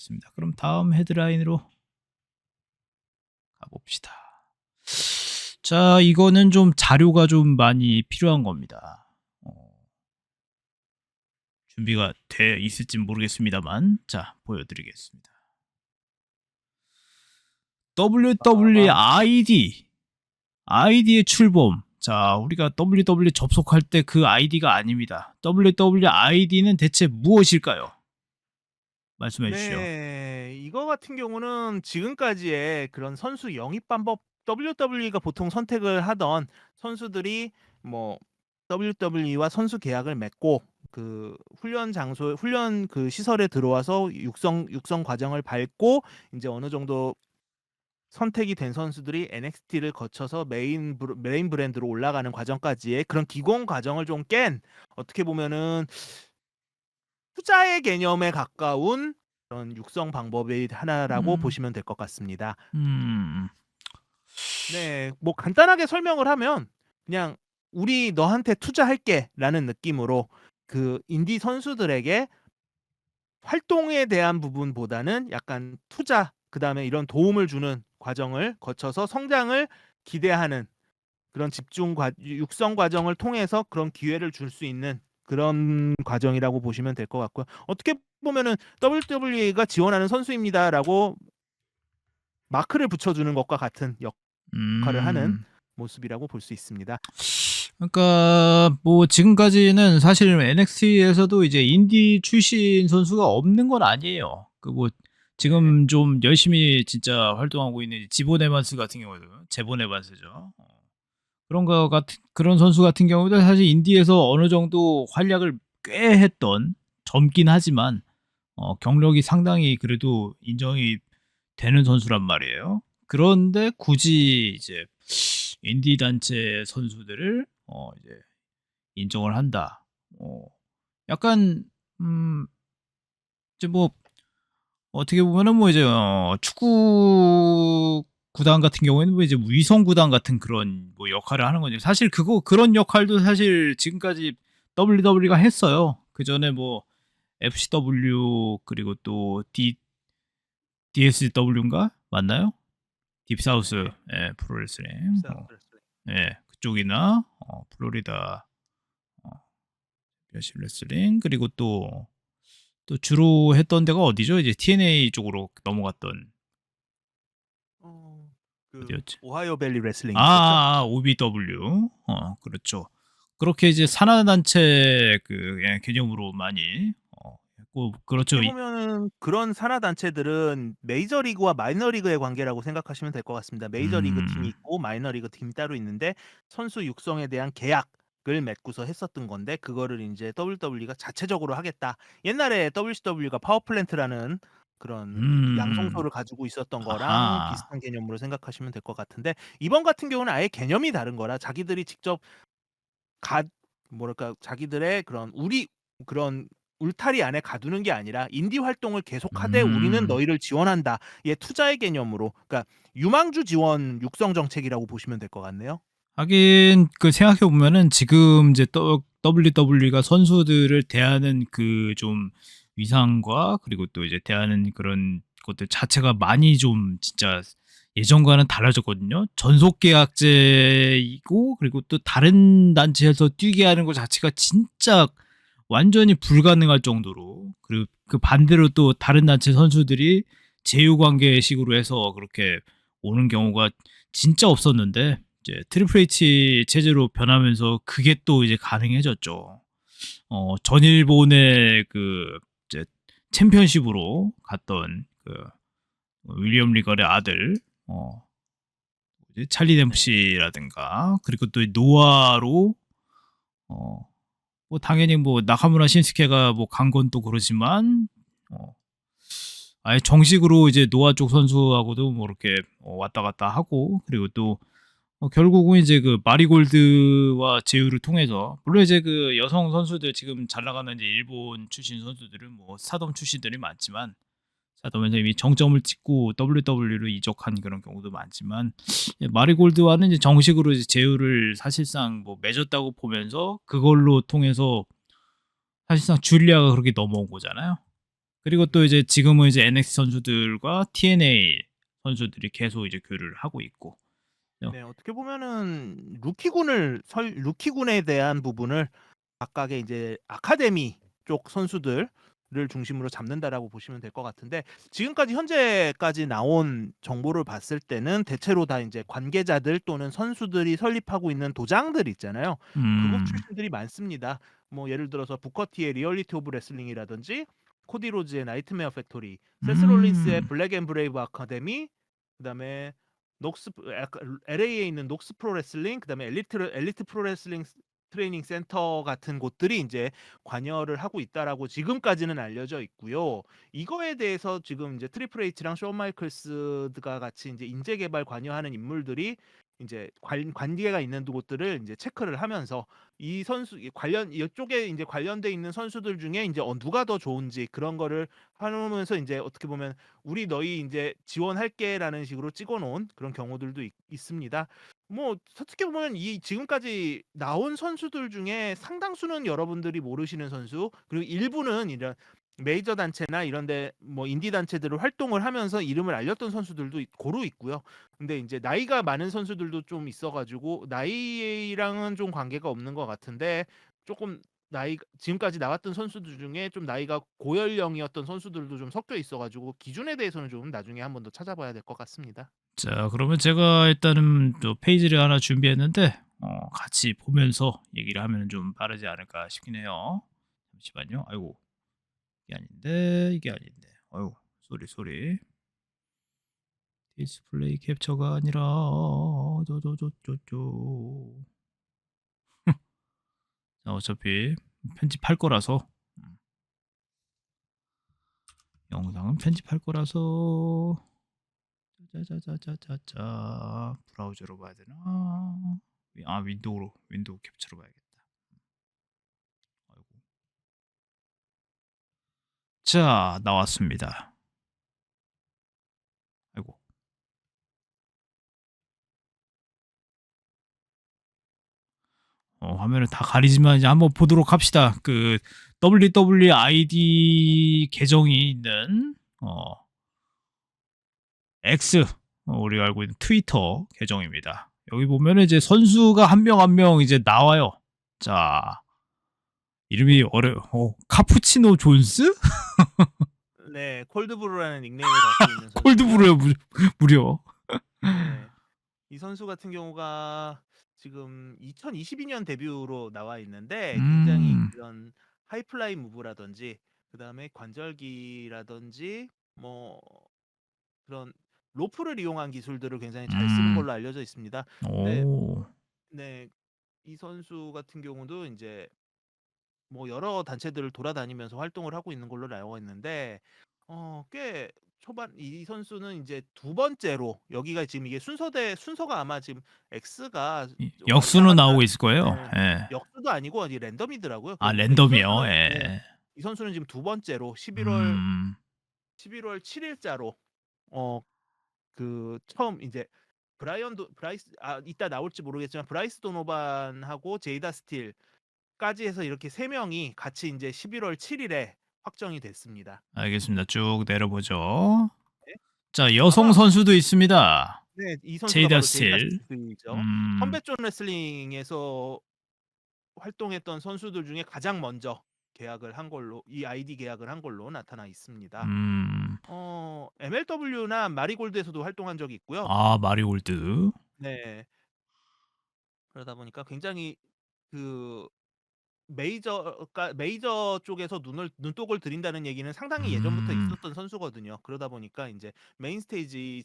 알겠습니다. 그럼 다음 헤드라인으로 가봅시다. 자, 이거는 좀 자료가 좀 많이 필요한 겁니다. 준비가 돼 있을지 모르겠습니다만, 자, 보여드리겠습니다. WWID, 아이디의 출범. 자, 우리가 WWE 접속할 때 그 아이디가 아닙니다. WWID는 대체 무엇일까요? 말씀해 주시죠. 네. 이거 같은 경우는 지금까지의 그런 선수 영입 방법 WWE가 보통 선택을 하던 선수들이 뭐 WWE와 선수 계약을 맺고 그 훈련 그 시설에 들어와서 육성 과정을 밟고 인제 어느 정도 선택이 된 선수들이 NXT를 거쳐서 메인 브랜드로 올라가는 과정까지의 그런 기공 과정을 좀 깬 어떻게 보면은 투자의 개념에 가까운 그런 육성 방법의 하나라고 음. 보시면 될 것 같습니다. 음. 네. 뭐 간단하게 설명을 하면 그냥 "우리 너한테 투자할게."라는 느낌으로 그 인디 선수들에게 활동에 대한 부분보다는 약간 투자 그다음에 이런 도움을 주는 과정을 거쳐서 성장을 기대하는 그런 육성 과정을 통해서 그런 기회를 줄 수 있는 그런 과정이라고 보시면 될 것 같고요. 어떻게 보면은 "WWE가 지원하는 선수입니다."라고 마크를 붙여주는 것과 같은 역할을 하는 음. 모습이라고 볼 수 있습니다. 그러니까 뭐 지금까지는 사실 NXT에서도 이제 인디 출신 선수가 없는 건 아니에요. 그 뭐 네. 지금 좀 열심히 진짜 활동하고 있는 지본 에반스 같은 경우도 제본 에반스죠. 그런 선수 같은 경우도 사실 인디에서 어느 정도 활약을 꽤 했던 젊긴 하지만 경력이 상당히 그래도 인정이 되는 선수란 말이에요. 그런데 굳이 이제 인디 단체 선수들을 이제 인정을 한다. 약간 이제 뭐 어떻게 보면은 뭐 이제 축구 구단 같은 경우에는 뭐 이제 위성 구단 같은 그런 뭐 역할을 하는 거죠. 사실 그런 역할도 사실 지금까지 WWE가 했어요. 그 전에 뭐 FCW 그리고 또 DSW인가 맞나요? 딥사우스 네. 예, 프로레슬링 딥사우스 레슬링. 예, 그쪽이나 플로리다 여신 레슬링 그리고 또 주로 했던 데가 어디죠? 이제 TNA 쪽으로 넘어갔던 그 어디였지? 오하이오 밸리 레슬링이 있었죠? OBW. 그렇죠. 그렇게 이제 산하단체 개념으로 많이 했고, 그렇죠. 어떻게 보면은 그런 산하 단체들은 메이저 리그와 마이너 리그의 관계라고 생각하시면 될 것 같습니다. 메이저 리그 팀이 음, 있고 마이너 리그 팀이 따로 있는데 선수 육성에 대한 계약을 맺고서 했었던 건데 그거를 인제 WWE가 자체적으로 하겠다. 옛날에 WCW가 파워 플랜트라는 그런 음, 양성소를 가지고 있었던 거랑 아하, 비슷한 개념으로 생각하시면 될 것 같은데 이번 같은 경우는 아예 개념이 다른 거라 자기들이 직접 가 뭐랄까 자기들의 그런 울타리 안에 가두는 게 아니라 "인디 활동을 계속하되 우리는 음, 너희를 지원한다."의 투자의 개념으로 그러니까 유망주 지원 육성 정책이라고 보시면 될 것 같네요. 하긴 그 생각해 보면은 지금 이제 WWE가 선수들을 대하는 그 좀 위상과 그리고 또 이제 대하는 그런 것들 자체가 많이 좀 진짜 예전과는 달라졌거든요. 전속 계약제이고 그리고 또 다른 단체에서 뛰게 하는 것 자체가 진짜 완전히 불가능할 정도로 그리고 그 반대로 또 다른 단체 선수들이 제휴 관계식으로 해서 그렇게 오는 경우가 진짜 없었는데 이제 트리플 H 체제로 변하면서 그게 또 이제 가능해졌죠. 전일본의 그 이제 챔피언십으로 갔던 그 윌리엄 리걸의 아들 찰리 네. 댐프시라든가 그리고 또 노아로 어, 뭐 당연히 뭐 나카무라 신스케가 뭐 간 건 또 그러지만 어, 아예 정식으로 이제 노아 쪽 선수하고도 뭐 이렇게 왔다 갔다 하고 그리고 또 결국은 이제 그 마리골드와 제휴를 통해서 물론 이제 그 여성 선수들 지금 잘 나가는 이제 일본 출신 선수들은 뭐 스타덤 출신들이 많지만 스타덤에서 이미 정점을 찍고 WWE로 이적한 그런 경우도 많지만 마리골드와는 이제 정식으로 이제 제휴를 사실상 뭐 맺었다고 보면서 그걸로 통해서 사실상 줄리아가 그렇게 넘어온 거잖아요. 그리고 또 이제 지금은 이제 NXT 선수들과 TNA 선수들이 계속 이제 교류를 하고 있고. 네, 어떻게 보면은 루키군에 대한 부분을 각각의 이제 아카데미 쪽 선수들을 중심으로 잡는다라고 보시면 될 것 같은데, 지금까지 현재까지 나온 정보를 봤을 때는 대체로 다 이제 관계자들 또는 선수들이 설립하고 있는 도장들 있잖아요. 그곳 출신들이 많습니다. 뭐 예를 들어서 부커티의 리얼리티 오브 레슬링이라든지, 코디 로즈의 나이트메어 팩토리, 세스 롤린스의 블랙 앤 브레이브 아카데미, 그다음에 LA에 있는 녹스 프로 레슬링, 그다음에 엘리트 프로 레슬링 트레이닝 센터 같은 곳들이 이제 관여를 하고 있다라고 지금까지는 알려져 있고요. 이거에 대해서 지금 이제 트리플 H랑 shawn 마이클스가 같이 이제 인재 개발 관여하는 인물들이 이제 관계가 있는 곳들을 이제 체크를 하면서 이 선수 관련 이쪽에 이제 관련돼 있는 선수들 중에 이제 누가 더 좋은지 그런 거를 하면서 이제 어떻게 보면 우리 너희 이제 지원할게라는 식으로 찍어놓은 그런 경우들도 있습니다. 뭐 어떻게 보면 이 지금까지 나온 선수들 중에 상당수는 여러분들이 모르시는 선수, 그리고 일부는 이런 메이저 단체나 이런데 뭐 인디 단체들을 활동을 하면서 이름을 알렸던 선수들도 고루 있고요. 근데 이제 나이가 많은 선수들도 좀 있어가지고 나이랑은 좀 관계가 없는 것 같은데, 조금 나이 지금까지 나왔던 선수들 중에 좀 나이가 고연령이었던 선수들도 좀 섞여 있어가지고 기준에 대해서는 좀 나중에 한 번 더 찾아봐야 될 것 같습니다. 자, 그러면 제가 일단은 또 페이지를 하나 준비했는데 같이 보면서 얘기를 하면 좀 빠르지 않을까 싶긴 해요. 잠시만요. 아이고, 이게 아닌데. 아이고, 쏘리. 디스플레이 캡처가 아니라 저저저저저. 자, 어차피 편집할 거라서 영상은 편집할 거라서 짜자자자자자 브라우저로 봐야 되나? 윈도우 캡처로 봐야겠다. 아이고. 자, 나왔습니다. 아이고. 화면을 다 가리지만 이제 한번 보도록 합시다. 그 WWID 계정이 있는 X, 우리가 알고 있는 트위터 계정입니다. 여기 보면은 이제 선수가 한 명 한 명 이제 나와요. 자, 이름이 카푸치노 존스? 네, 콜드브루라는 닉네임을 갖고 있는 선수고요. 콜드브루요 무려. 네, 이 선수 같은 경우가 지금 2022년 데뷔로 나와 있는데 굉장히 그런 하이플라이 무브라든지 그다음에 관절기라든지 뭐 그런 로프를 이용한 기술들을 굉장히 잘 쓰는 걸로 알려져 있습니다. 근데 오. 네, 이 선수 같은 경우도 이제 뭐 여러 단체들을 돌아다니면서 활동을 하고 있는 걸로 알고 있는데 꽤 초반 이 선수는 이제 두 번째로 여기가 지금 이게 순서가 아마 지금 X가 왔다 역수로 갔다 나오고 있을 거예요. 네, 예. 역수도 아니고 이 랜덤이더라고요. 아, 그러니까 이 랜덤이요. 선수는 네, 예. 이 선수는 지금 두 번째로 11월 7일자로 그 처음 이제 브라이스 이따 나올지 모르겠지만 브라이스 도노반하고 제이다 스틸까지 해서 이렇게 세 명이 같이 이제 11월 7일에 확정이 됐습니다. 알겠습니다. 쭉 내려보죠. 네. 자, 여성 아마 선수도 있습니다. 네, 이 선수가 제이다 바로 제이다 스틸. 스틸이죠. 컴뱃존 레슬링에서 활동했던 선수들 중에 가장 먼저 계약을 한 걸로 이 아이디 계약을 한 걸로 나타나 있습니다. MLW나 마리골드에서도 활동한 적이 있고요. 아, 마리올드. 네. 그러다 보니까 굉장히 그 메이저 쪽에서 눈독을 들인다는 얘기는 상당히 예전부터 있었던 선수거든요. 그러다 보니까 이제 메인 스테이지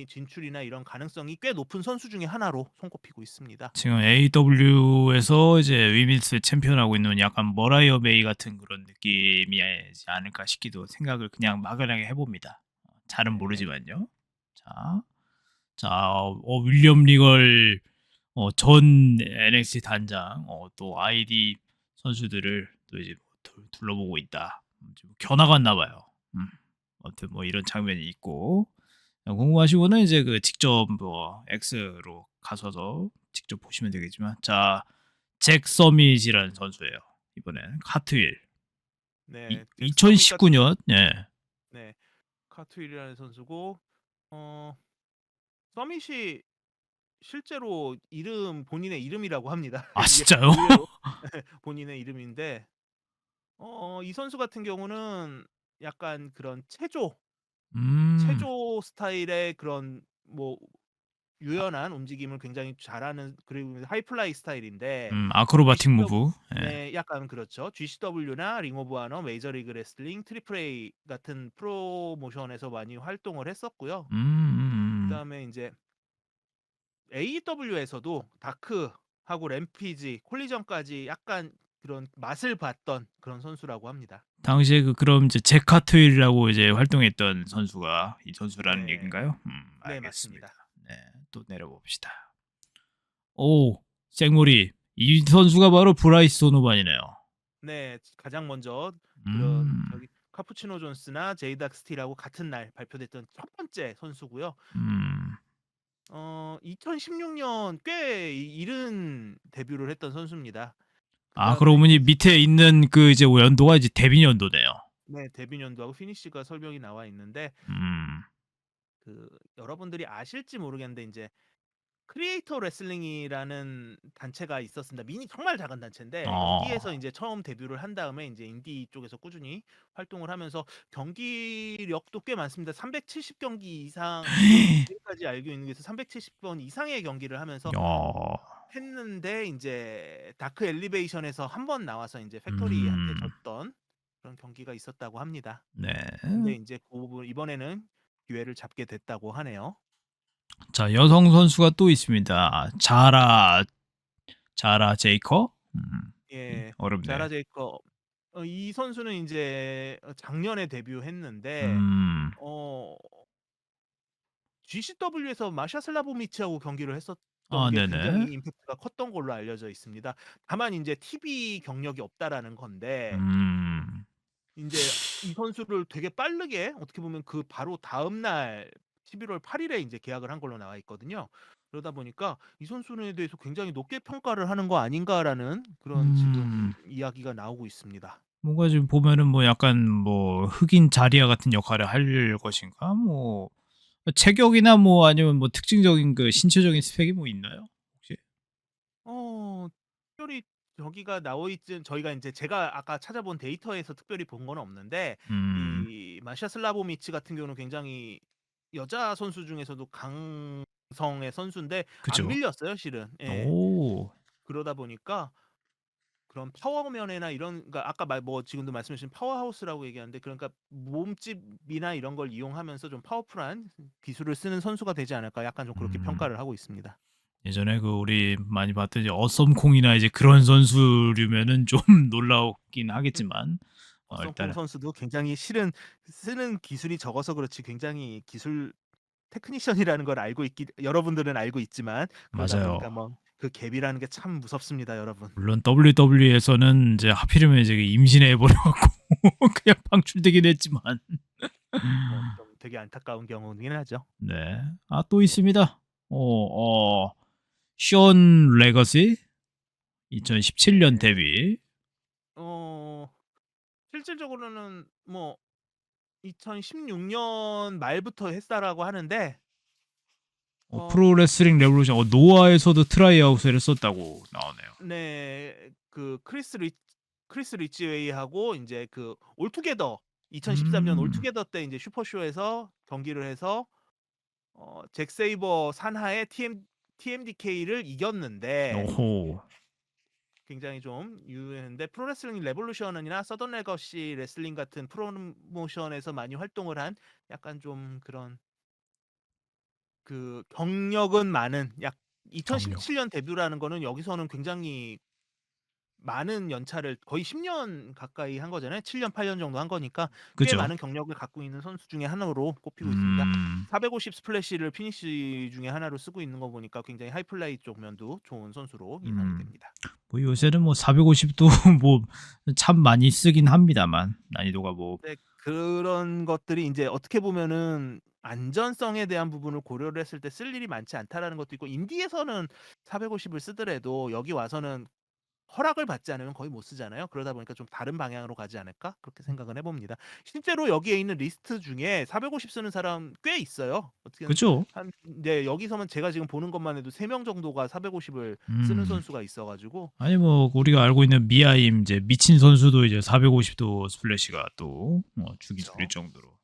진출이나 이런 가능성이 꽤 높은 선수 중에 하나로 손꼽히고 있습니다. 지금 AW에서 이제 위민스 챔피언하고 있는 약간 머라이어 메이 같은 그런 느낌이지 않을까 싶기도 생각을 그냥 막연하게 해봅니다. 잘은 네. 모르지만요. 자, 윌리엄 리걸 전 NXT 단장 또 ID 선수들을 또 이제 둘러보고 있다. 좀 견학 왔나 봐요. 아무튼 뭐 이런 장면이 있고 궁금하시고는 이제 그 직접 뭐 X로 가셔서 직접 보시면 되겠지만 자, 잭 서밋이라는 선수예요. 이번엔 카트윌. 네. 잭스 서밋 같은 2019년. 예. 네. 카트윌이라는 선수고 서밋이 실제로 본인의 이름이라고 합니다. 아 이게 진짜요? 의외로 본인의 이름인데 이 선수 같은 경우는 약간 그런 음. 체조 스타일의 그런 뭐 유연한 움직임을 굉장히 잘하는 그리고 하이플라이 스타일인데 아크로바틱 GCW 무브. 예. 네, 약간 그렇죠. GCW나 링 오브 아너, 메이저리그 레슬링, 트리플 A 같은 프로모션에서 많이 활동을 했었고요. 그다음에 이제 AEW에서도 다크하고 램피지, 콜리전까지 약간 그런 맛을 봤던 그런 선수라고 합니다. 당시에 그럼 이제 잭 카트윌이라고 이제 활동했던 선수가 이 선수라는 네. 얘기인가요? 네, 알겠습니다. 맞습니다. 네. 또 내려봅시다. 오, 생모리. 이 선수가 바로 브라이스 도노반이네요. 네, 가장 먼저 그런 음. 저기 카푸치노 존스나 제이닥 스틸하고 같은 날 발표됐던 첫 번째 선수고요. 음. 2016년 꽤 이른 데뷔를 했던 선수입니다. 그러고 그다음에 보니 이제 밑에 있는 그 이제 연도가 이제 데뷔 연도네요. 네, 데뷔 연도하고 피니시가 설명이 나와 있는데 음. 여러분들이 아실지 모르겠는데 이제 크리에이터 레슬링이라는 단체가 있었습니다. 정말 작은 단체인데 어. 여기에서 이제 처음 데뷔를 한 다음에 이제 인디 쪽에서 꾸준히 활동을 하면서 경기력도 꽤 많습니다. 370경기 이상 지금까지 알고 있는 게서 370번 이상의 경기를 하면서 어. 했는데 이제 다크 엘리베이션에서 한 번 나와서 이제 팩토리한테 음. 졌던 그런 경기가 있었다고 합니다. 네. 근데 이제 그 부분 이번에는 기회를 잡게 됐다고 하네요. 자, 여성 선수가 또 있습니다. 자라 제이커? 예. 어렵네. 자라 제이커 이 선수는 인제 작년에 데뷔했는데 음. 어 GCW에서 마샤 슬라보미치하고 경기를 했었던 게 굉장히 네네. 임팩트가 컸던 걸로 알려져 있습니다. 다만 인제 TV 경력이 없다라는 건데 음. 인제 이 선수를 되게 빠르게 어떻게 보면 그 바로 다음 날 11월 8 일에 인제 계약을 한 걸로 나와 있거든요. 그러다 보니까 '이 선수에 대해서 굉장히 높게 평가를 하는 거 아닌가.'라는 그런 지금 음. 이야기가 나오고 있습니다. 뭔가 지금 보면은 뭐 약간 뭐 흑인 자리아 같은 역할을 할 것인가? 뭐 체격이나 뭐 아니면 뭐 특징적인 그 신체적인 스펙이 뭐 있나요? 혹시? 어 특별히 저기가 나와 있진 저희가 인제 제가 아까 찾아본 데이터에서 특별히 본 건 없는데 음. 이 마샤 슬라보미치 같은 경우는 굉장히 여자 선수 중에서도 강성의 선수인데 안 그죠. 밀렸어요 실은. 예. 오. 그러다 보니까 그런 파워 면이나 이런 그러니까 아까 지금도 말씀해 주신 파워하우스라고 얘기하는데 그러니까 몸집이나 이런 걸 이용하면서 좀 파워풀한 기술을 쓰는 선수가 되지 않을까 약간 좀 그렇게 음. 평가를 하고 있습니다. 예전에 그 우리 많이 봤던 이제 어썸콩이나 이제 그런 선수류면은 좀 놀라웠긴 하겠지만 어썸콩 일단은 선수도 굉장히 실은 쓰는 기술이 적어서 그렇지 굉장히 기술 테크니션이라는 걸 여러분들은 알고 있지만 그러다 맞아요. 보니까 뭐 그 갭이라는 게 참 무섭습니다, 여러분. 물론 WWE에서는 이제 하필이면 이제 임신해 버려 갖고 그냥 방출되긴 했지만. 뭐 좀 되게 안타까운 경우긴 하죠. 네. 또 있습니다. 션 레거시 2017년 네. 데뷔. 어 실질적으로는 뭐 2016년 말부터 했다라고 하는데 어 프로레슬링 레볼루션 노아에서도 트라이아웃을 했었다고 나오네요. 네. 그 크리스 리치웨이하고 인제 그 올투게더 2013년 음. 올투게더 때 인제 슈퍼쇼에서 경기를 해서 잭 세이버 산하의 TMDK를 이겼는데 오호. 굉장히 좀 유효했는데 프로레슬링 레볼루션이나 서던 레거시 레슬링 같은 프로모션에서 많이 활동을 한 약간 좀 그런 경력은 많은 2017 경력. 년 데뷔라는 거는 여기서는 굉장히 많은 연차를 거의 10년 가까이 한 거잖아요. 7 년, 8년 정도 한 거니까 꽤 그죠? 많은 경력을 갖고 있는 선수 중에 하나로 꼽히고 있습니다. 음. 450 스플래시를 피니시 중에 하나로 쓰고 있는 거 보니까 굉장히 하이플라이 쪽 면도 좋은 선수로 예상이 음. 됩니다. 뭐 요새는 뭐 450도 뭐 참 많이 쓰긴 합니다만 난이도가 뭐. 네. 그런 것들이 인제 어떻게 보면은 안전성에 대한 부분을 고려를 했을 때 쓸 일이 많지 않다라는 것도 있고 인디에서는 450을 쓰더라도 여기 와서는 허락을 받지 않으면 거의 못 쓰잖아요. 그러다 보니까 좀 다른 방향으로 가지 않을까? 그렇게 생각은 해 봅니다. 실제로 여기에 있는 리스트 중에 450 쓰는 사람 꽤 있어요. 어떻게 그죠? 한 네 여기서만 제가 지금 보는 것만 해도 3명 정도가 450을 쓰는 음. 선수가 있어 가지고 아니 뭐 우리가 알고 있는 미아임 이제 미친 선수도 이제 450도 스플래시가 또 죽이 둘릴 그쵸. 정도로.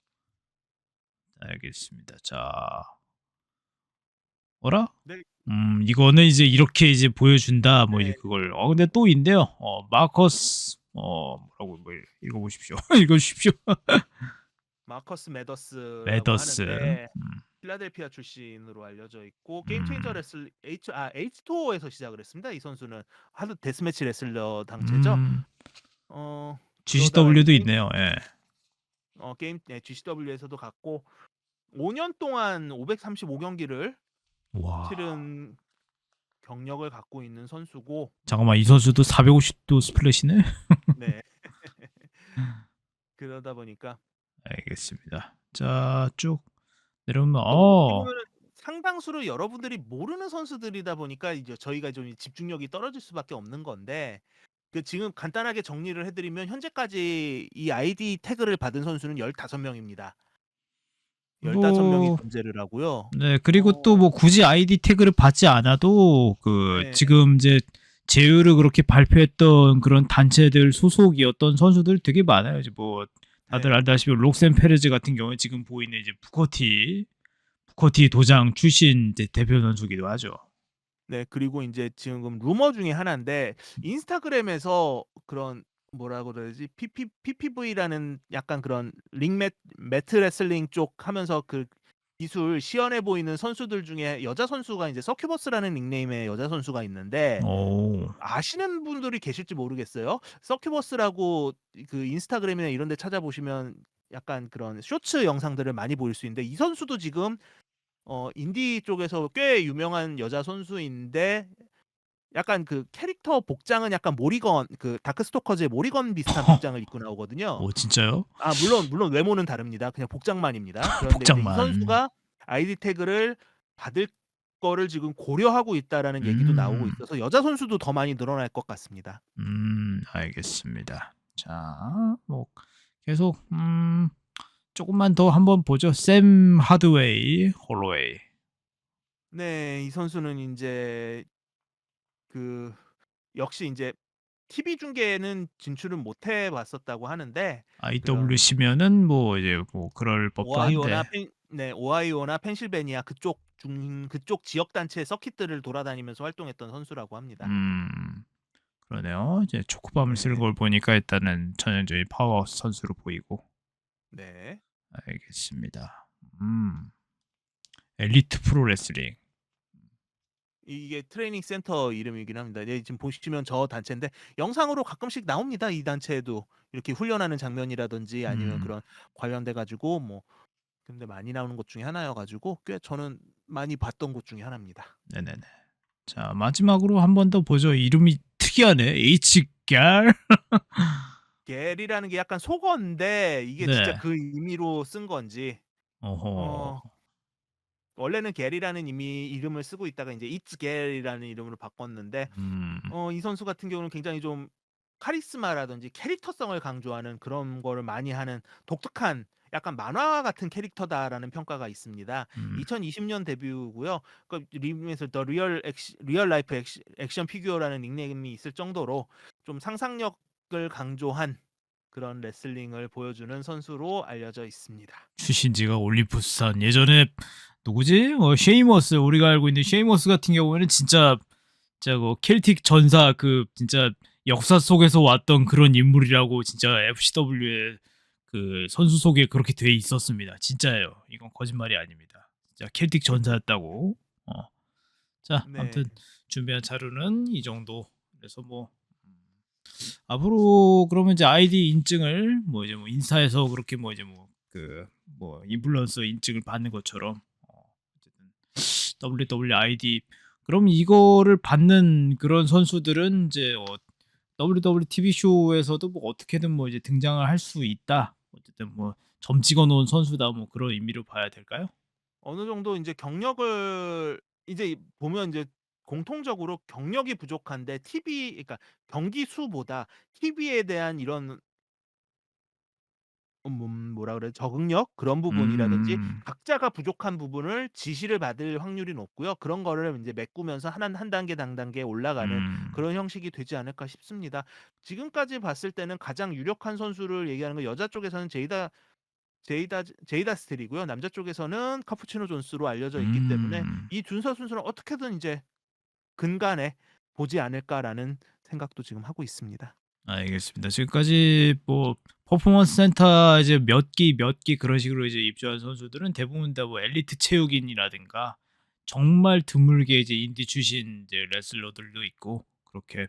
알겠습니다. 자, 어라? 네. 이거는 이제 이렇게 이제 보여준다. 뭐 이제 네. 그걸 근데 또 있는데요. 마커스 뭐라고 뭐 읽어보십시오. 읽어주십시오. 마커스 매더스라고 매더스. 하는데 필라델피아 출신으로 알려져 있고 게임 체인저 레슬 H2O에서 시작을 했습니다. 이 선수는 하드 데스매치 레슬러 당체죠. 음, 그러다가 이제 GCW도 있네요. 예. 게임 GCW에서도 갔고 5년 동안 535경기를 와. 치른 경력을 갖고 있는 선수고 잠깐만 이 선수도 450도 스플래시네? 네. 그러다 보니까 알겠습니다. 자, 쭉 내려오면 또 어떻게 보면은 상당수로 여러분들이 모르는 선수들이다 보니까 이제 저희가 좀 집중력이 떨어질 수밖에 없는 건데 그 지금 간단하게 정리를 해드리면 현재까지 이 아이디 태그를 받은 선수는 15명입니다. 15명이 뭐 존재를 하고요. 네, 그리고 또 뭐 굳이 아이디 태그를 받지 않아도 그 네. 지금 이제 제휴를 그렇게 발표했던 그런 단체들 소속이었던 선수들 되게 많아요. 이제 뭐 다들 네. 알다시피 록센 페레즈 같은 경우에 지금 보이는 이제 부커티 도장 출신 이제 대표 선수기도 하죠. 네. 그리고 인제 지금 루머 중에 하나인데 인스타그램에서 그런 뭐라고 그래야 되지? PPV라는 약간 그런 매트 레슬링 쪽 하면서 그 기술 시연해 보이는 선수들 중에 여자 선수가 인제 서큐버스라는 닉네임의 여자 선수가 있는데 오. 아시는 분들이 계실지 모르겠어요. 서큐버스라고 그 인스타그램이나 이런 데 찾아보시면 약간 그런 쇼츠 영상들을 많이 보일 수 있는데 이 선수도 지금 인디 쪽에서 꽤 유명한 여자 선수인데 약간 그 캐릭터 복장은 약간 모리건 그 다크스토커즈의 모리건 비슷한 복장을 입고 나오거든요. 오, 진짜요? 물론 외모는 다릅니다. 그냥 복장만입니다. 그런데 이제 이 복장만. 선수가 아이디 태그를 받을 거를 지금 고려하고 있다라는 얘기도 나오고 음. 있어서 여자 선수도 더 많이 늘어날 것 같습니다. 알겠습니다. 자, 뭐 계속 조금만 더 한번 보죠. 샘 하드웨이, 홀로웨이. 네. 이 선수는 인제 그 역시 인제 TV 중계에는 진출은 못해 봤었다고 하는데 그런 IWC면은 뭐 이제 뭐 그럴 법도 한데. 오하이오나 펜실베니아 그쪽 지역 단체 서킷들을 돌아다니면서 활동했던 선수라고 합니다. 그러네요. 이제 초코밤을 쓰는 네. 걸 보니까 일단은 전형적인 파워 선수로 보이고. 네. 알겠습니다. 엘리트 프로레슬링. 이게 트레이닝 센터 이름이긴 합니다. 네 지금 보시면 저 단체인데 영상으로 가끔씩 나옵니다. 이 단체에도. 이렇게 훈련하는 장면이라든지 아니면 음. 그런 관련돼 가지고 뭐 근데 많이 나오는 곳 중에 하나여 가지고 꽤 저는 많이 봤던 곳 중에 하나입니다. 네네네. 자, 마지막으로 한 번 더 보죠. 이름이 특이하네. H갈. 겔이라는 게 약간 속어인데 이게 진짜 네. 그 의미로 쓴 건지 어허. 어 원래는 겔이라는 이름을 쓰고 있다가 인제 It's 겔이라는 이름으로 바꿨는데 음. 이 선수 같은 경우는 굉장히 좀 카리스마라든지 캐릭터성을 강조하는 그런 거를 많이 하는 독특한 약간 '만화 같은 캐릭터다.'라는 평가가 있습니다. 음. 2020년 데뷔고요. 그 리그에서 더 리얼 라이프 액션 피규어라는 닉네임이 있을 정도로 좀 상상력을 강조한 그런 레슬링을 보여주는 선수로 알려져 있습니다. 출신지가 올림푸스산. 예전에 누구지? 셰이머스. 우리가 알고 있는 셰이머스 같은 경우에는 진짜 그 켈틱 전사 그 진짜 역사 속에서 왔던 그런 인물이라고 진짜 FCW의 그 선수 속에 그렇게 돼 있었습니다. 진짜예요. 이건 거짓말이 아닙니다. 진짜 켈틱 전사였다고. 어. 자, 네. 아무튼 준비한 자료는 이 정도. 그래서 뭐 앞으로 그러면 이제 아이디 인증을 뭐 이제 뭐 인스타에서 그렇게 뭐 이제 뭐 그 뭐 인플루언서 인증을 받는 것처럼 어쨌든 WWID 그럼 이거를 받는 그런 선수들은 이제 WWE TV 쇼에서도 뭐 어떻게든 뭐 이제 등장을 할 수 있다. 어쨌든 뭐 점 찍어 놓은 선수다 뭐 그런 의미로 봐야 될까요? 어느 정도 인제 경력을 이제 보면 인제 공통적으로 경력이 부족한데 TV, 그러니까 경기 수보다 TV에 대한 이런 뭐라 그래 적응력 그런 부분이라든지 음. 각자가 부족한 부분을 지시를 받을 확률이 높고요. 그런 거를 인제 메꾸면서 한 단계 단계 올라가는 음. 그런 형식이 되지 않을까 싶습니다. 지금까지 봤을 때는 가장 유력한 선수를 얘기하는 건 여자 쪽에서는 제이다 스틸이고요. 남자 쪽에서는 카푸치노 존스로 알려져 있기 때문에 음. 이 둔서 순서는 어떻게든 이제 근간에 보지 않을까라는 생각도 지금 하고 있습니다. 알겠습니다. 지금까지 뭐 퍼포먼스 센터 이제 몇 기 그런 식으로 이제 입주한 선수들은 대부분 다 뭐 엘리트 체육인이라든가 정말 드물게 이제 인디 출신 이제 레슬러들도 있고 그렇게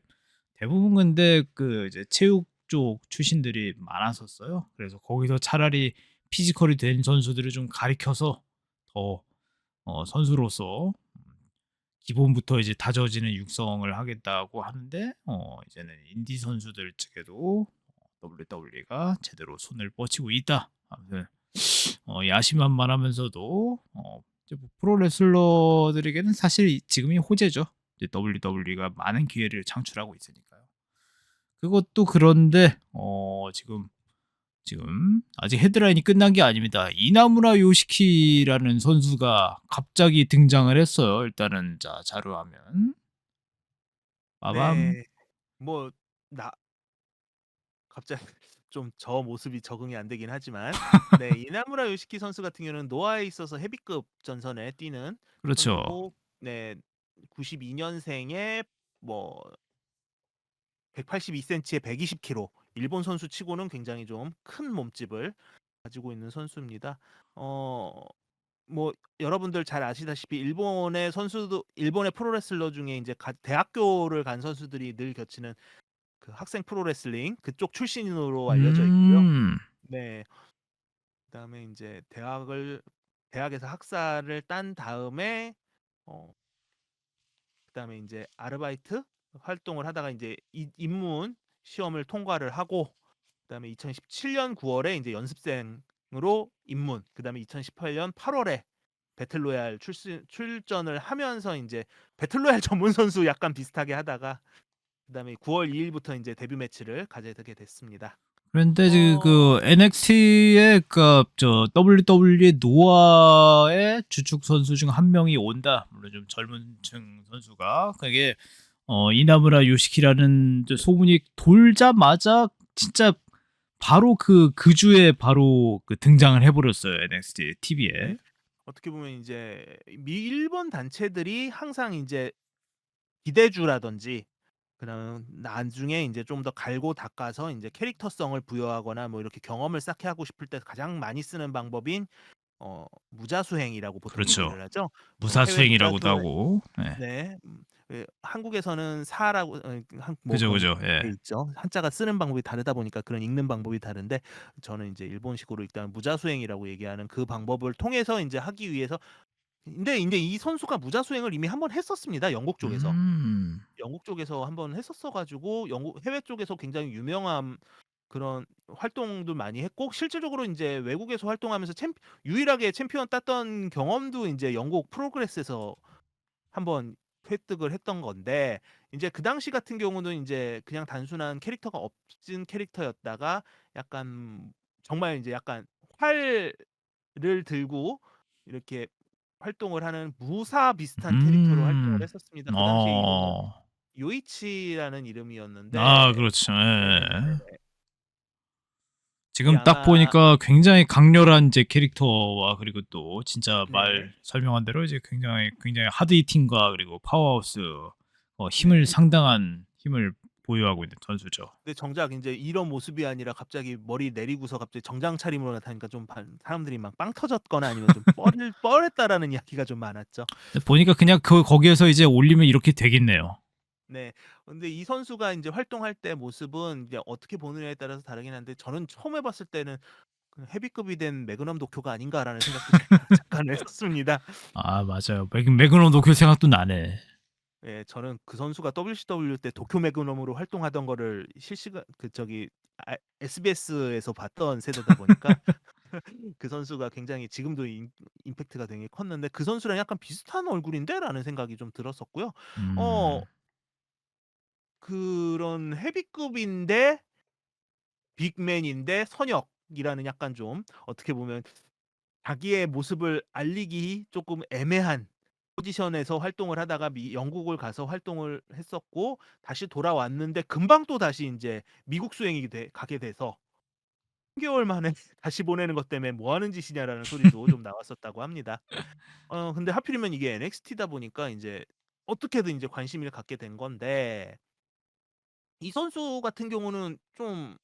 대부분 근데 그 이제 체육 쪽 출신들이 많았었어요. 그래서 거기서 차라리 피지컬이 된 선수들을 좀 가리켜서 더 선수로서 기본부터 이제 다져지는 육성을 하겠다고 하는데 이제는 인디 선수들 측에도 WWE가 제대로 손을 뻗치고 있다. 아무튼 야심만만하면서도 이제 뭐 프로 레슬러들에게는 사실 지금이 호재죠. 이제 WWE가 많은 기회를 창출하고 있으니까요. 그것도 그런데 지금 아직 헤드라인이 끝난 게 아닙니다. 이나무라 요시키라는 선수가 갑자기 등장을 했어요. 일단은 자 자료화면 빠밤. 네. 뭐 나 갑자기 좀 저 모습이 적응이 안 되긴 하지만 네 이나무라 요시키 선수 같은 경우는 노아에 있어서 헤비급 전선에 뛰는 그렇죠. 선수고 네 92 년생에 뭐 182 센치에 120 킬로 일본 선수 치고는 굉장히 좀 큰 몸집을 가지고 있는 선수입니다. 뭐 여러분들 잘 아시다시피 일본의 프로레슬러 중에 이제 대학교를 간 선수들이 늘 겹치는 그 학생 프로레슬링 그쪽 출신으로 알려져 있고요. 음. 네. 그다음에 인제 대학에서 학사를 딴 다음에 어 그다음에 인제 아르바이트 활동을 하다가 인제 입문 시험을 통과를 하고 그다음에 2017년 9월에 인제 연습생으로 입문. 그다음에 2018년 8월에 배틀로얄 출전을 하면서 인제 배틀로얄 전문 선수 약간 비슷하게 하다가 그다음에 9월 2 일부터 인제 데뷔 매치를 가지게 됐습니다. 그런데 어 NXT의 저 WWE 노아의 주축 선수 중 한 명이 온다. 물론 좀 젊은 층 선수가 그게 이나무라 요시키라는 소문이 돌자마자 진짜 바로 그 주에 바로 등장을 해버렸어요. NXT TV에. 네. 어떻게 보면 인제 일본 단체들이 항상 인제 기대주라든지 그다음 나중에 인제 좀 더 갈고 닦아서 인제 캐릭터성을 부여하거나 뭐 이렇게 경험을 쌓게 하고 싶을 때 가장 많이 쓰는 방법인 무자수행이라고 보통 그렇죠. 얘기를 하죠. 해외 무사수행이라고도 무자수행 하고. 네. 네. 한국에서는 사라고 뭐 그죠, 그런 그죠. 예. 게 있죠. 한자가 쓰는 방법이 다르다 보니까 그런 읽는 방법이 다른데 저는 인제 일본식으로 일단 무자수행이라고 얘기하는 그 방법을 통해서 인제 하기 위해서 근데 인제 이 선수가 무자수행을 이미 한 번 했었습니다, 영국 쪽에서. 음. 영국 쪽에서 한 번 했었어 가지고 해외 쪽에서 굉장히 유명한 그런 활동도 많이 했고 실질적으로 인제 외국에서 활동하면서 유일하게 챔피언 땄던 경험도 인제 영국 프로그레스에서 한 번 획득을 했던 건데 인제 그 당시 같은 경우는 인제 그냥 단순한 캐릭터가 없진 캐릭터였다가 약간 정말 인제 약간 활을 들고 이렇게 활동을 하는 무사 비슷한 캐릭터로 활동을 음. 했었습니다. 그 당시에 이름은 어. 요이치라는 아 이름이었는데 그렇죠. 네네네. 예. 이게 지금 딱 아마 보니까 굉장히 강렬한 이제 캐릭터와 그리고 또 진짜 네. 말 설명한 대로 이제 굉장히 하드 히팅과 그리고 파워하우스 힘을 네. 상당한 힘을 보유하고 있는 선수죠. 근데 정작 인제 이런 모습이 아니라 갑자기 머리 내리고서 갑자기 정장 차림으로 나타나니까 좀 사람들이 막 빵 터졌거나 아니면 좀 뻘했다라는 이야기가 좀 많았죠. 근데 보니까 그냥 거기에서 이제 올리면 이렇게 되겠네요. 네. 근데 이 선수가 인제 활동할 때 모습은 이제 어떻게 보느냐에 따라서 다르긴 한데 저는 처음 해 봤을 때는 '그 헤비급이 된 매그넘 도쿄가 아닌가.'라는 생각도 잠깐 했었습니다. 아 맞아요. 매그넘 도쿄 생각도 나네. 예. 저는 그 선수가 WCW 때 도쿄 매그넘으로 활동하던 거를 실시간 SBS에서 봤던 세대다 보니까 그 선수가 굉장히 지금도 임팩트가 되게 컸는데 그 선수랑 약간 비슷한 얼굴인데라는 생각이 좀 들었었고요. 어 음. 그런 헤비급인데 빅맨인데 선역이라는 약간 좀 어떻게 보면 자기의 모습을 알리기 조금 애매한 포지션에서 활동을 하다가 영국을 가서 활동을 했었고 다시 돌아왔는데 금방 또다시 인제 미국 수행이 가게 돼서 3 개월 만에 다시 보내는 것 때문에 "뭐 하는 짓이냐."라는 소리도 좀 나왔었다고 합니다. 근데 하필이면 이게 NXT다 보니까 인제 어떻게든 인제 관심을 갖게 된 건데 이 선수 같은 경우는 좀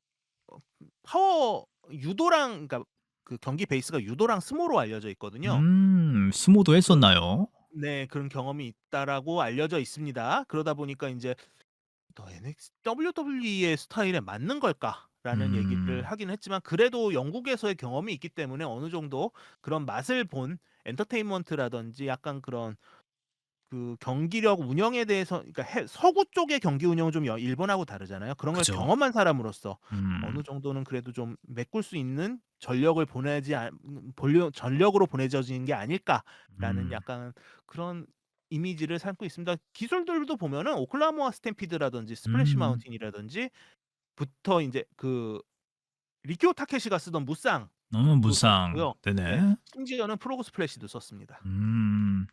파워 유도랑 그러니까 그 경기 베이스가 유도랑 스모로 알려져 있거든요. 스모도 그런 했었나요? 네 그런 경험이 있다라고 알려져 있습니다. 그러다 보니까 인제 '더 WWE의 스타일에 맞는 걸까?'라는 얘기를 음. 하긴 했지만 그래도 영국에서의 경험이 있기 때문에 어느 정도 그런 맛을 본 엔터테인먼트라든지 약간 그런 그 경기력 운영에 대해서 그러니까 서구 쪽의 경기 운영은 좀 일본하고 다르잖아요. 그런 걸 그죠. 경험한 사람으로서 어느 음. 정도는 그래도 좀 메꿀 수 있는 전력을 볼려 '전력으로 보내져지는 게 아닐까.'라는 음. 약간 그런 이미지를 삼고 있습니다. 기술들도 보면은 오클라호마 스탬피드라든지 스플래시 음. 마운틴이라든지 부터 인제 그 리큐 타케시가 쓰던 무쌍도 무상. 썼고요. 네. 네네. 심지어는 프로그 스플래시도 썼습니다. 음.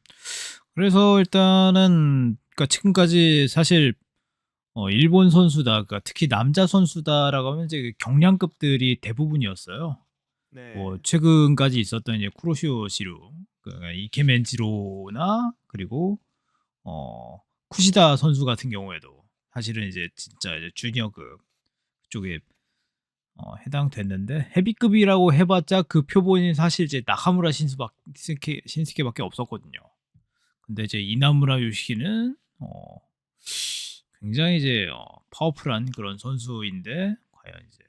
그래서 일단은 그러니까 지금까지 사실 일본 선수다 그러니까 특히 남자 선수다라고 하면 이제 그 경량급들이 대부분이었어요. 뭐 네. 최근까지 있었던 이제 쿠로시오 시루 그러니까 이케멘지로나 그리고 쿠시다 선수 같은 경우에도 사실은 이제 진짜 이제 주니어급 쪽에 해당됐는데 헤비급이라고 해 봤자 그 표본이 사실 이제 나카무라 신스케밖에 없었거든요. 근데 이제 이나무라 요시키는 굉장히 이제 파워풀한 그런 선수인데 과연 이제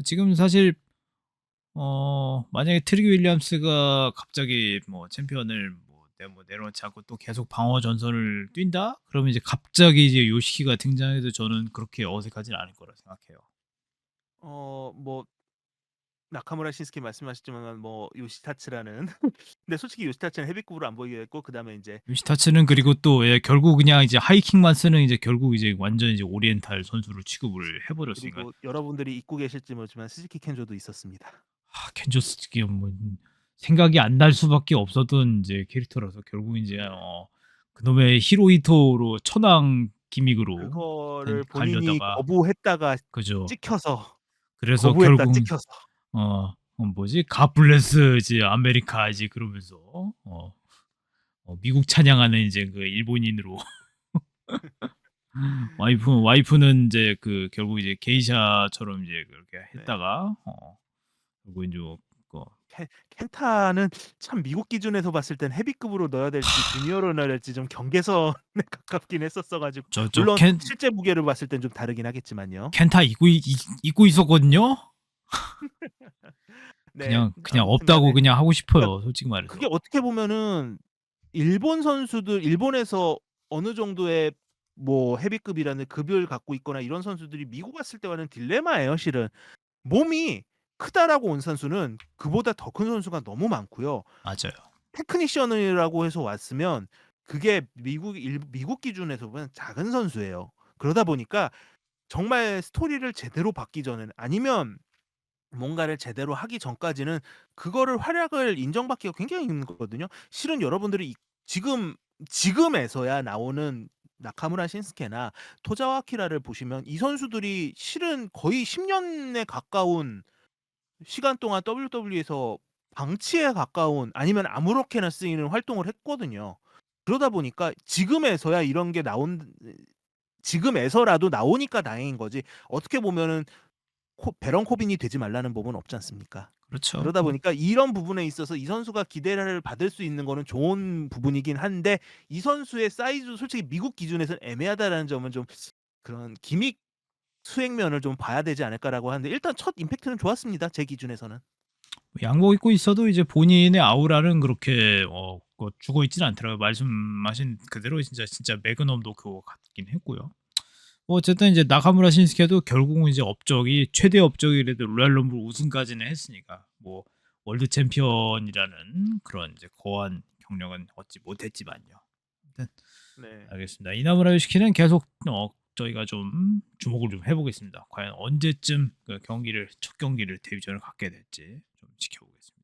지금 사실 만약에 트릭 윌리엄스가 갑자기 뭐 챔피언을 뭐 내려놓지 않고 또 계속 방어 전선을 뛴다? 그러면 이제 갑자기 이제 요시키가 등장해도 저는 그렇게 어색하진 않을 거라 생각해요. 뭐 나카무라 신스케 말씀하셨지만 뭐 요시타츠라는 근데 솔직히 요시타츠는 헤비급으로 안 보이게 됐고 그다음에 인제 요시타츠는 그리고 또 예 결국 그냥 이제 하이킥만 쓰는 이제 결국 이제 완전 이제 오리엔탈 선수로 취급을 해 버렸으니까 그리고 여러분들이 잊고 계실지 모르지만 스즈키 켄조도 있었습니다. 켄조스키 뭐 생각이 안 날 수밖에 없었던 이제 캐릭터라서 결국 인제 네. 그놈의 히로히토로 천황 기믹으로 그거를 본인이 가려다가 거부했다가 그죠. 찍혀서 그래서 거부했다 결국은 찍혀서 뭐지? 갓 블레스 이제 아메리카 이제 그러면서 미국 찬양하는 이제 그 일본인으로 와이프는 이제 그 결국 이제 게이샤처럼 이제 그렇게 네. 했다가 결국 인제 그 켄타는 참 미국 기준에서 봤을 땐 헤비급으로 넣어야 될지 주니어로 넣어야 될지 좀 경계선에 가깝긴 했었어 가지고 저 물론 켄 실제 무게를 봤을 땐 좀 다르긴 하겠지만요. 켄타 잊고 있었거든요. 네. 그냥 아무튼 없다고 간에 그냥 하고 그러니까 싶어요, 솔직히 말해서. 그게 어떻게 보면은 일본 선수들 일본에서 어느 정도의 뭐 헤비급이라는 급을 갖고 있거나 이런 선수들이 미국 왔을 때와는 딜레마예요, 실은. 몸이 크다라고 온 선수는 그보다 더 큰 선수가 너무 많고요. 맞아요. 테크니션이라고 해서 왔으면 그게 미국 기준에서 보면 작은 선수예요. 그러다 보니까 정말 스토리를 제대로 받기 전에는 아니면 뭔가를 제대로 하기 전까지는 그거를 활약을 인정받기가 굉장히 힘든 거거든요. 실은 여러분들이 지금에서야 나오는 나카무라 신스케나 토자와 아키라를 보시면 이 선수들이 실은 거의 10 년에 가까운 시간 동안 WWE에서 방치에 가까운 아니면 아무렇게나 쓰이는 활동을 했거든요. 그러다 보니까 지금에서라도 나오니까 다행인 거지 어떻게 보면은 베런 코빈이 되지 말라는 법은 없지 않습니까? 그렇죠. 그러다 보니까 이런 부분에 있어서 이 선수가 기대를 받을 수 있는 거는 좋은 부분이긴 한데 이 선수의 사이즈도 솔직히 미국 기준에서는 애매하다라는 점은 좀 그런 기믹 수행면을 좀 봐야 되지 않을까라고 하는데 일단 첫 임팩트는 좋았습니다. 제 기준에서는. 양복 입고 있어도 이제 본인의 아우라는 그렇게 죽어 있지는 않더라고요. 말씀하신 그대로 진짜 매그넘도 그거 같긴 했고요. 어쨌든 이제 나카무라 신스케도 결국은 이제 업적이 최대 업적이라도 로얄 럼블 우승까지는 했으니까 뭐 월드 챔피언이라는 그런 이제 거한 경력은 얻지 못했지만요. 아무튼 네. 알겠습니다. 이나무라 요시키는 계속 저희가 좀 주목을 좀 해보겠습니다. 과연 언제쯤 그 경기를 첫 경기를 데뷔전을 갖게 될지 좀 지켜보겠습니다.